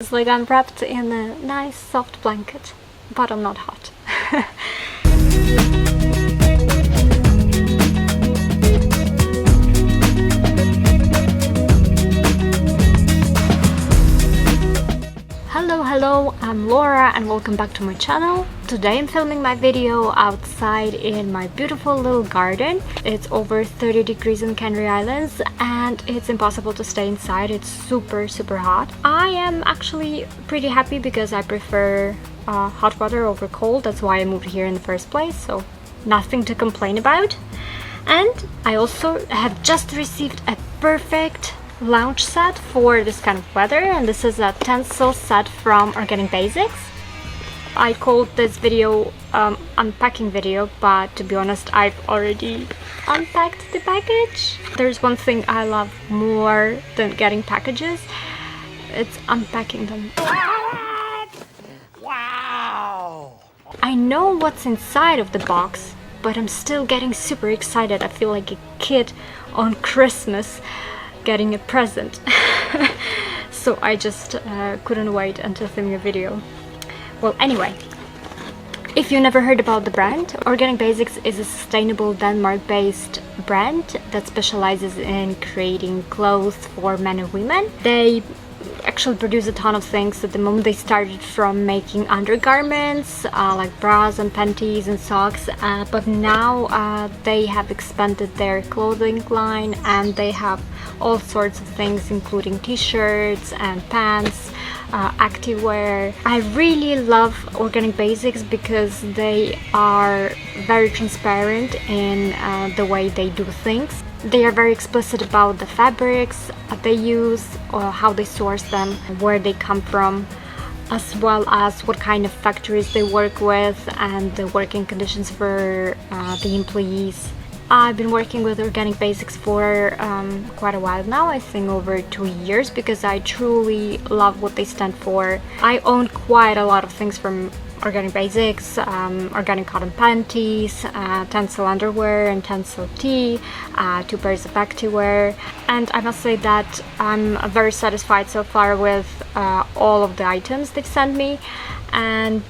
It's like I'm wrapped in a nice soft blanket, but I'm not hot. Hello, I'm Laura and welcome back to my channel. Today I'm filming my video outside in my beautiful little garden. It's over 30 degrees in Canary Islands and it's impossible to stay inside. It's super hot. I am actually pretty happy because I prefer hot weather over cold. That's why I moved here in the first place, so nothing to complain about. And I also have just received a perfect lounge set for this kind of weather, and this is a Tencel set from Organic Basics. I called this video unpacking video, but to be honest I've already unpacked the package. There's one thing I love more than getting packages, it's unpacking them. Wow! I know what's inside of the box, but I'm still getting super excited. I feel like a kid on Christmas getting a present. So I just couldn't wait until filming a video. Well, anyway, if you never heard about the brand, Organic Basics is a sustainable Denmark-based brand that specializes in creating clothes for men and women. They actually produce a ton of things. At the moment they started from making undergarments like bras and panties and socks, but now they have expanded their clothing line and they have all sorts of things including t-shirts and pants, activewear. I really love Organic Basics because they are very transparent in the way they do things. They are very explicit about the fabrics they use, or how they source them, where they come from, as well as what kind of factories they work with and the working conditions for the employees. I've been working with Organic Basics for quite a while now, I think over 2 years, because I truly love what they stand for. I own quite a lot of things from Organic Basics, organic cotton panties, Tencel underwear and Tencel tee, 2 pairs of activewear, and I must say that I'm very satisfied so far with all of the items they've sent me, and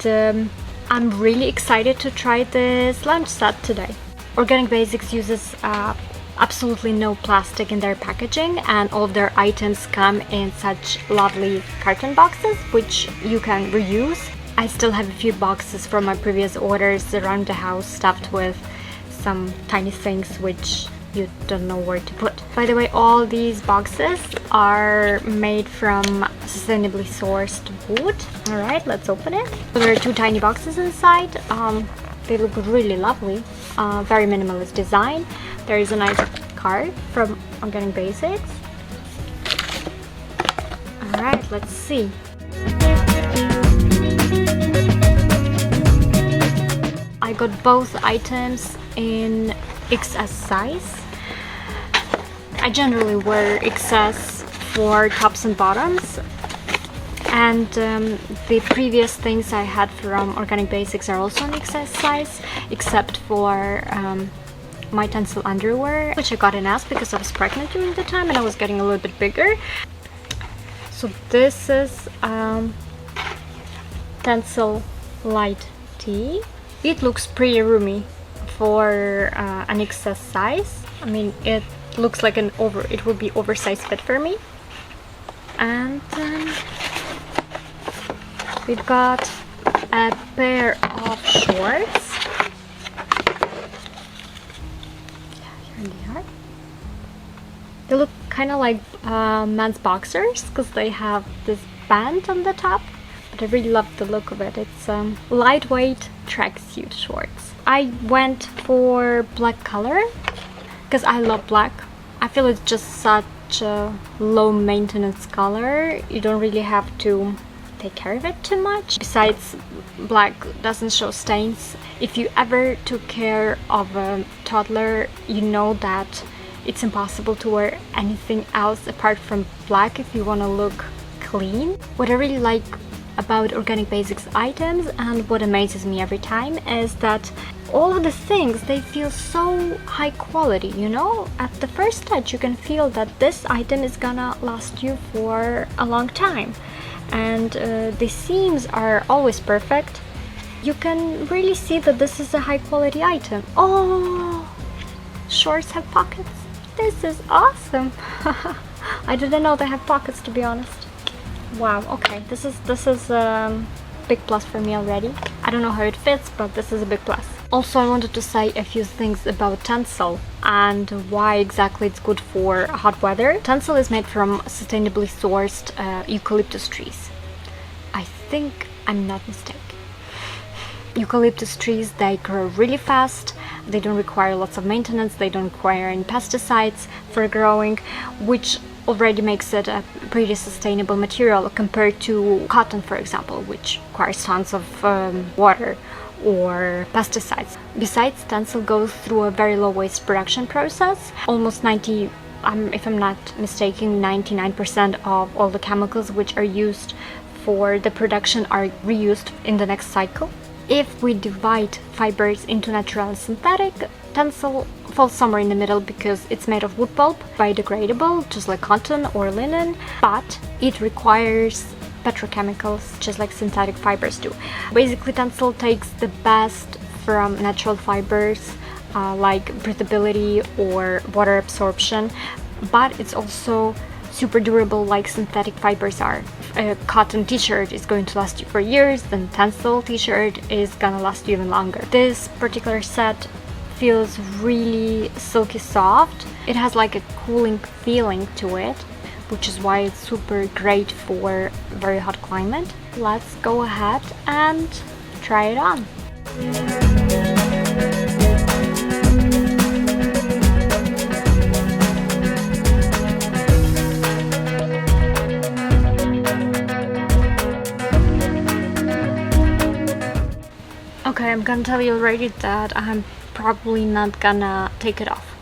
I'm really excited to try this lounge set today. Organic Basics uses absolutely no plastic in their packaging, and all of their items come in such lovely carton boxes which you can reuse. I still have a few boxes from my previous orders around the house stuffed with some tiny things which you don't know where to put. By the way, all these boxes are made from sustainably sourced wood. Alright, let's open it. There are 2 tiny boxes inside. They look really lovely. Very minimalist design. There is a nice card from Organic Basics. Alright, let's see. I got both items in XS size. I generally wear XS for tops and bottoms, and the previous things I had from Organic Basics are also in XS size, except for my Tencel underwear, which I got in S because I was pregnant during the time and I was getting a little bit bigger. So this is Tencel light tee. It looks pretty roomy for an XS size. I mean, it looks like it would be oversized fit for me. And we've got a pair of shorts. Here they are. They look kind of like men's boxers because they have this band on the top. I really love the look of it. It's lightweight tracksuit shorts. I went for black color because I love black. I feel it's just such a low maintenance color. You don't really have to take care of it too much. Besides, black doesn't show stains. If you ever took care of a toddler, you know that it's impossible to wear anything else apart from black if you want to look clean. What I really like about Organic Basics items, and what amazes me every time, is that all of the things, they feel so high quality, you know? At the first touch you can feel that this item is gonna last you for a long time. and the seams are always perfect. You can really see that this is a high quality item. Oh, shorts have pockets. This is awesome. I didn't know they have pockets, to be honest. Wow, okay, this is big plus for me already. I don't know how it fits, but this is a big plus. Also, I wanted to say a few things about Tencel and why exactly it's good for hot weather. Tencel is made from sustainably sourced eucalyptus trees. I think I'm not mistaken. Eucalyptus trees, they grow really fast, they don't require lots of maintenance, they don't require any pesticides for growing, which already makes it a pretty sustainable material compared to cotton, for example, which requires tons of water or pesticides. Besides, Tencel goes through a very low waste production process. Almost 90, if I'm not mistaken, 99% of all the chemicals which are used for the production are reused in the next cycle. If we divide fibers into natural and synthetic, Tencel falls somewhere in the middle because it's made of wood pulp, biodegradable, just like cotton or linen, but it requires petrochemicals, just like synthetic fibers do. Basically, Tencel takes the best from natural fibers, like breathability or water absorption, but it's also super durable like synthetic fibers are. A cotton t-shirt is going to last you for years, then Tencel t-shirt is gonna last you even longer. This particular set feels really silky soft. It has like a cooling feeling to it, which is why it's super great for very hot climate. Let's go ahead and try it on. Okay, I'm gonna tell you already that I'm probably not gonna take it off.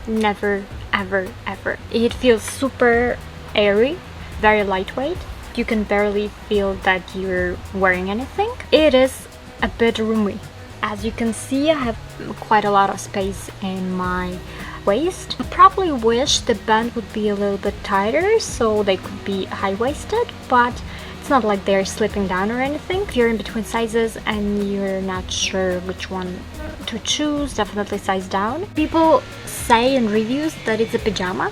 Never, ever, ever. It feels super airy, very lightweight. You can barely feel that you're wearing anything. It is a bit roomy. As you can see, I have quite a lot of space in my waist. I probably wish the band would be a little bit tighter so they could be high-waisted, but it's not like they're slipping down or anything. If you're in between sizes and you're not sure which one to choose, definitely size down. People say in reviews that it's a pajama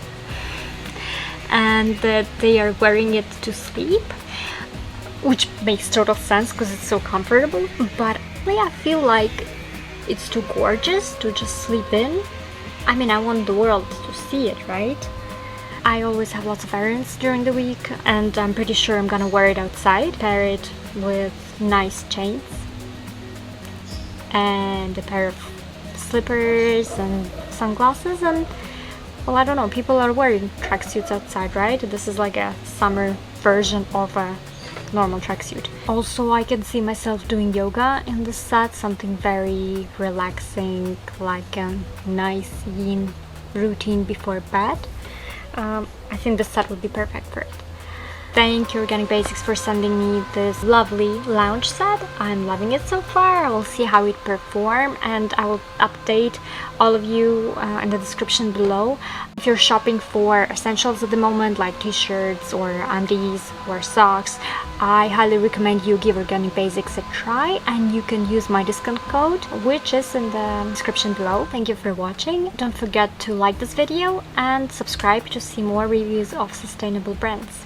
and that they are wearing it to sleep, which makes total sense because it's so comfortable, but I feel like it's too gorgeous to just sleep in. I mean, I want the world to see it, right? I always have lots of errands during the week, and I'm pretty sure I'm gonna wear it outside, pair it with nice chains and a pair of slippers and sunglasses, and well, I don't know, people are wearing tracksuits outside, right? This is like a summer version of a normal tracksuit. Also, I can see myself doing yoga in this set, something very relaxing, like a nice yin routine before bed. I think this set would be perfect for it. Thank you Organic Basics for sending me this lovely lounge set. I'm loving it so far. I will see how it performs and I will update all of you in the description below. If you're shopping for essentials at the moment like t-shirts or undies or socks, I highly recommend you give Organic Basics a try, and you can use my discount code, which is in the description below. Thank you for watching. Don't forget to like this video and subscribe to see more reviews of sustainable brands.